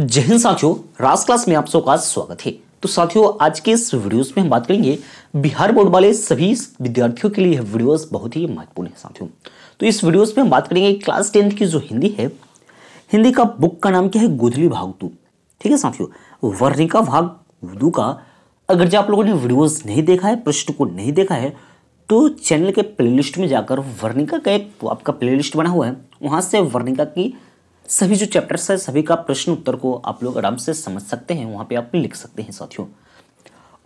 जय हिंद साथियों, राज क्लास में आप सबका स्वागत है। तो साथियों, आज के इस वीडियोस में हम बात करेंगे बिहार बोर्ड वाले सभी विद्यार्थियों के लिए यह वीडियोस बहुत ही महत्वपूर्ण है साथियों। तो इस वीडियोस में हम बात करेंगे क्लास 10th की जो हिंदी है, हिंदी का बुक का नाम क्या है, गोधली भाग 2। ठीक है साथियों, वर्णिका भाग 2 का अगर जो आप लोगों ने वीडियोस नहीं देखा है, प्रश्न को नहीं देखा है, तो चैनल के प्लेलिस्ट में जाकर वर्णिका का एक आपका प्लेलिस्ट बना हुआ है, वहां से वर्णिका की सभी जो चैप्टर्स है सभी का प्रश्न उत्तर को आप लोग आराम से समझ सकते हैं, वहां पे आप लिख सकते हैं साथियों।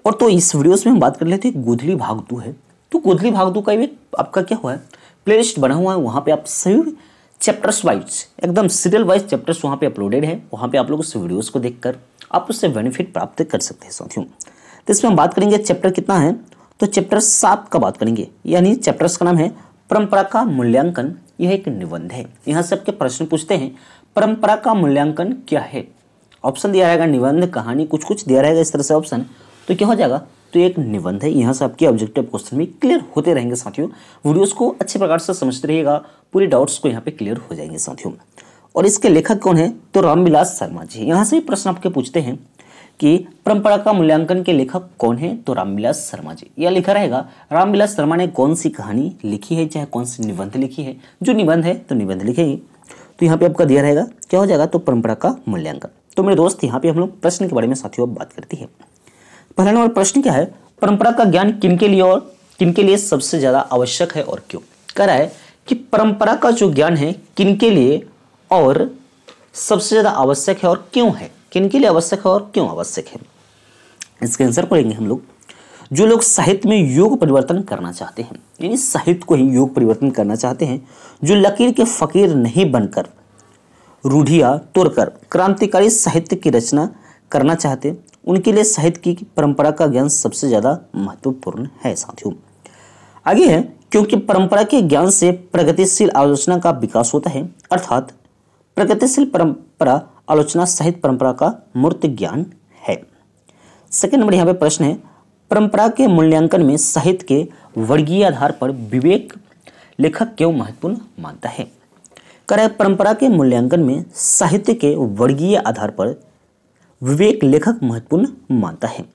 और तो इस वीडियोस में हम बात कर लेते हैं गोधली भाग 2 है। तो गोधली भाग 2 का एक आपका क्या हुआ है, प्लेलिस्ट बना हुआ है, वहां पे आप सभी चैप्टर्स वाइज एकदम सीरियल वाइज चैप्टर्स वहां पे अपलोडेड है, वहां पे आप लोग उस वीडियोस को देखकर आप उससे बेनिफिट प्राप्त कर सकते हैं साथियों। तो इसमें हम बात करेंगे चैप्टर कितना है, तो चैप्टर 7 का बात करेंगे, यानी चैप्टर्स का नाम है परंपरा का मूल्यांकन। यह एक निबंध है। यहाँ से आपके प्रश्न पूछते हैं परंपरा का मूल्यांकन क्या है। ऑप्शन दिया रहेगा निबंध, कहानी, कुछ कुछ दिया रहेगा इस तरह से ऑप्शन, तो क्या हो जाएगा, तो एक निबंध है। यहाँ से आपके ऑब्जेक्टिव क्वेश्चन भी क्लियर होते रहेंगे साथियों। वीडियोस को अच्छे प्रकार से समझते रहिएगा, पूरे डाउट्स को यहाँ पे क्लियर हो जाएंगे साथियों। और इसके लेखक कौन है, तो रामविलास शर्मा जी। यहाँ से भी प्रश्न आपके पूछते हैं कि परंपरा का मूल्यांकन के लेखक कौन है, तो रामविलास शर्मा जी। यह लिखा रहेगा रामविलास शर्मा ने कौन सी कहानी लिखी है, चाहे कौन सी निबंध लिखी है। जो निबंध है तो निबंध लिखेगी, तो यहाँ पे आपका दिया रहेगा क्या हो जाएगा, तो परंपरा का मूल्यांकन। तो मेरे दोस्त, यहाँ पे हम लोग प्रश्न के बारे में साथियों बात करती है। पहला नंबर प्रश्न क्या है, परंपरा का ज्ञान किनके लिए और किनके लिए सबसे ज्यादा आवश्यक है और क्यों। कह रहा है कि परंपरा का जो ज्ञान है किनके लिए और सबसे ज्यादा आवश्यक है और क्यों है, किनके लिए आवश्यक है और क्यों आवश्यक है। इसके आंसर पढ़ेंगे हम लोग। जो लोग साहित्य में योग परिवर्तन करना चाहते हैं, यानी साहित्य को ही योग परिवर्तन करना चाहते हैं, जो लकीर के फकीर नहीं बनकर रूढ़ियां तोड़कर क्रांतिकारी साहित्य की रचना करना चाहते, उनके लिए साहित्य की परंपरा का ज्ञान सबसे ज्यादा महत्वपूर्ण है साथियों। आगे है, क्योंकि परंपरा के ज्ञान से प्रगतिशील आलोचना का विकास होता है, अर्थात प्रगतिशील परंपरा आलोचना साहित्य परंपरा का मूर्त ज्ञान है। सेकंड नंबर यहाँ पे प्रश्न है, परंपरा के मूल्यांकन में साहित्य के वर्गीय आधार पर विवेक लेखक क्यों महत्वपूर्ण मानता है। कह रहा है परंपरा के मूल्यांकन में साहित्य के वर्गीय आधार पर विवेक लेखक महत्वपूर्ण मानता है,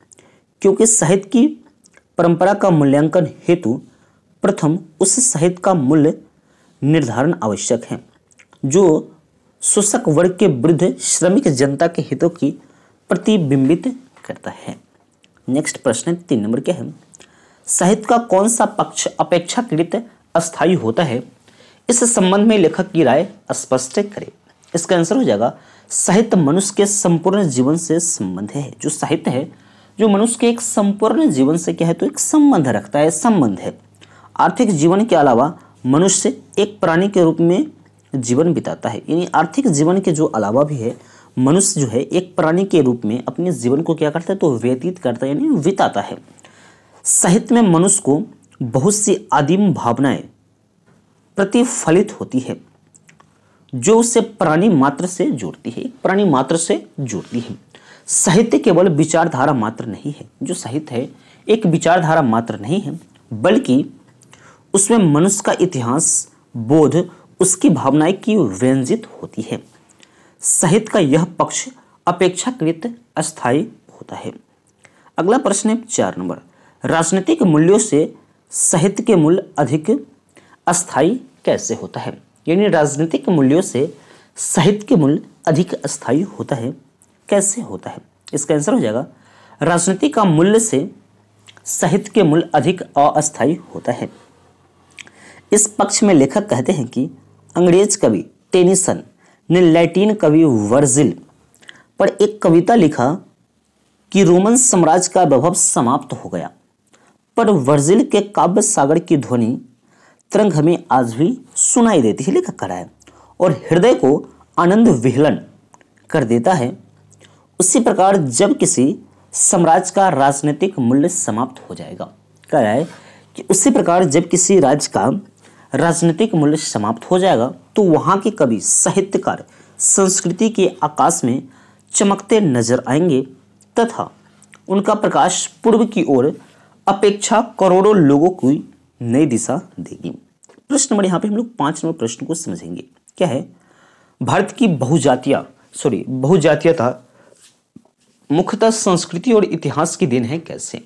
क्योंकि साहित्य की परंपरा का मूल्यांकन हेतु प्रथम उस साहित्य का मूल्य निर्धारण आवश्यक है जो शोषक वर्ग के विरुद्ध श्रमिक जनता के हितों की प्रतिबिंबित करता है। नेक्स्ट प्रश्न 3 नंबर क्या है, साहित्य का कौन सा पक्ष अपेक्षाकृत अस्थायी होता है, इस संबंध में लेखक की राय स्पष्ट करे। इसका आंसर हो जाएगा साहित्य मनुष्य के संपूर्ण जीवन से संबंध है। जो साहित्य है जो मनुष्य के एक संपूर्ण जीवन से क्या है, तो एक संबंध रखता है, संबंध है। आर्थिक जीवन के अलावा मनुष्य एक प्राणी के रूप में जीवन बिताता है, यानी आर्थिक जीवन के जो अलावा भी है, मनुष्य जो है एक प्राणी के रूप में अपने जीवन को क्या करता है, तो व्यतीत करता है, यानी बिताता है। साहित्य में मनुष्य को बहुत सी आदिम भावनाएं प्रतिफलित होती है जो उसे प्राणी मात्र से जोड़ती है, प्राणी मात्र से जोड़ती है। साहित्य केवल विचारधारा मात्र नहीं है, जो साहित्य है एक विचारधारा मात्र नहीं है, बल्कि उसमें मनुष्य का इतिहास, बोध, उसकी भावनाएं की व्यंजित होती है। साहित्य का यह पक्ष अपेक्षाकृत अस्थायी होता है। अगला प्रश्न है 4 नंबर, राजनीतिक मूल्यों से साहित्य के मूल्य अधिक अस्थायी कैसे होता है, यानी राजनीतिक मूल्यों से साहित्य के मूल्य अधिक अस्थायी होता है, कैसे होता है। इसका आंसर हो जाएगा राजनीति का मूल्य से साहित्य के मूल्य अधिक अस्थायी होता है। इस पक्ष में लेखक कहते हैं कि अंग्रेज कवि टेनिसन ने लैटिन कवि वर्जिल पर एक कविता लिखा कि रोमन साम्राज्य का वैभव समाप्त हो गया, पर वर्जिल के काव्य सागर की ध्वनि तरंग हमें आज भी सुनाई देती है, लेखक कह रहा है, और हृदय को आनंद विहलन कर देता है। उसी प्रकार जब किसी साम्राज्य का राजनीतिक मूल्य समाप्त हो जाएगा, कह रहा है कि उसी प्रकार जब किसी राज्य का राजनीतिक मूल्य समाप्त हो जाएगा, तो वहां के कवि साहित्यकार संस्कृति के आकाश में चमकते नजर आएंगे तथा उनका प्रकाश पूर्व की ओर अपेक्षा करोड़ों लोगों को नई दिशा देगी। प्रश्न नंबर यहाँ पे हम लोग 5 नंबर प्रश्न को समझेंगे। क्या है, भारत की बहुजातीय बहुजातीयता मुख्यतः संस्कृति और इतिहास की देन है कैसे?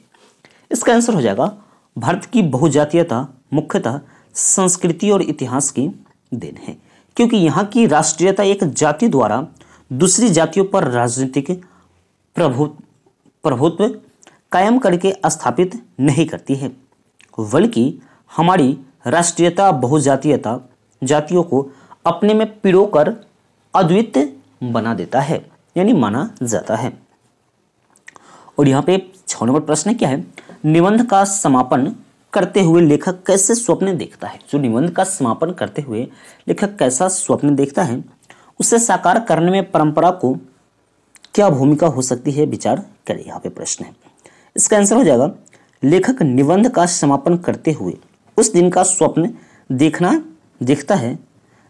इसका आंसर हो जाएगा भारत की बहुजातीयता मुख्यतः संस्कृति और इतिहास की देन है, क्योंकि यहाँ की राष्ट्रीयता एक जाति द्वारा दूसरी जातियों पर राजनीतिक प्रभुत्व कायम करके स्थापित नहीं करती है, बल्कि हमारी राष्ट्रीयता बहुजातीयता जातियों को अपने में पिरोकर अद्वितीय बना देता है, यानी माना जाता है। और यहाँ पे 6 नंबर प्रश्न क्या है? निबंध का समापन करते हुए लेखक कैसे स्वप्न देखता है? जो निबंध का समापन करते हुए लेखक कैसा स्वप्न देखता है, उसे साकार करने में परंपरा को क्या भूमिका हो सकती है, विचार करें। यहाँ पे प्रश्न है, इसका आंसर हो जाएगा लेखक निबंध का समापन करते हुए उस दिन का स्वप्न देखता है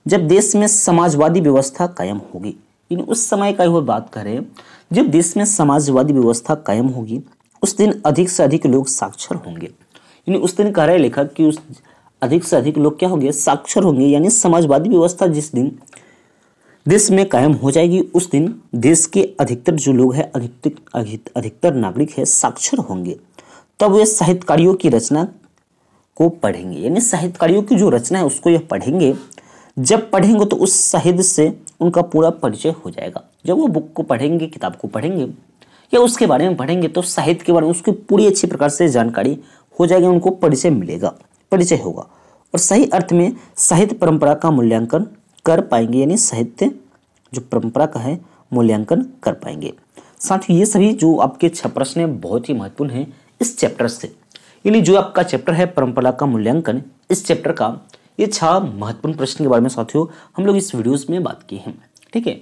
जब देश में समाजवादी व्यवस्था कायम होगी। इन उस समय का वो बात करें जब देश में समाजवादी व्यवस्था कायम होगी, उस दिन अधिक से अधिक लोग साक्षर होंगे। यानी उस दिन कह रहे लेखक कि उस अधिक से अधिक लोग क्या होंगे? साक्षर होंगे। यानी समाजवादी व्यवस्था जिस दिन देश में कायम हो जाएगी, उस दिन देश के अधिकतर जो लोग हैं, अधिकतर नागरिक है, साक्षर होंगे। तब वे साहित्यकारियों की रचना को पढ़ेंगे। यानी साहित्यकारियों की जो रचना है उसको यह पढ़ेंगे। जब पढ़ेंगे तो उस साहित्य से उनका पूरा परिचय हो जाएगा। जब वो बुक को पढ़ेंगे, किताब को पढ़ेंगे या उसके बारे में पढ़ेंगे तो साहित्य के बारे में उसकी पूरी अच्छी प्रकार से जानकारी हो जाएगी, उनको परिचय मिलेगा, परिचय होगा और सही अर्थ में साहित्य परंपरा का मूल्यांकन कर पाएंगे। यानी साहित्य जो परंपरा का है मूल्यांकन कर पाएंगे। साथ ही ये सभी जो आपके 6 प्रश्न हैं बहुत ही महत्वपूर्ण हैं इस चैप्टर से। यानी जो आपका चैप्टर है परंपरा का मूल्यांकन, इस चैप्टर का ये 6 महत्वपूर्ण प्रश्न के बारे में साथियों हम लोग इस वीडियोस में बात की हैं। ठीक है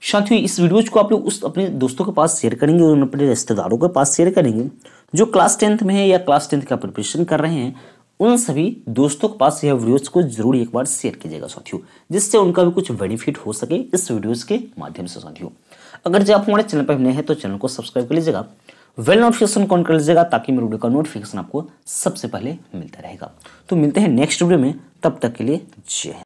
साथियों, इस वीडियोज को आप लोग उस अपने दोस्तों के पास शेयर करेंगे और अपने रिश्तेदारों के पास शेयर करेंगे जो क्लास 10th में है या क्लास 10th का प्रिपरेशन कर रहे हैं। उन सभी दोस्तों के पास यह वीडियोस को जरूर एक बार शेयर कीजिएगा साथियों, जिससे उनका भी कुछ बेनिफिट हो सके इस वीडियोस के माध्यम से। साथियों अगर जब आप हमारे चैनल पर नए हैं तो चैनल को सब्सक्राइब कर लीजिएगा, वेल नोटिफिकेशन ऑन कर लीजिएगा ताकि मेरे वीडियो का नोटिफिकेशन आपको सबसे पहले मिलता रहेगा। तो मिलते हैं नेक्स्ट वीडियो में, तब तक के लिए जय हिंद।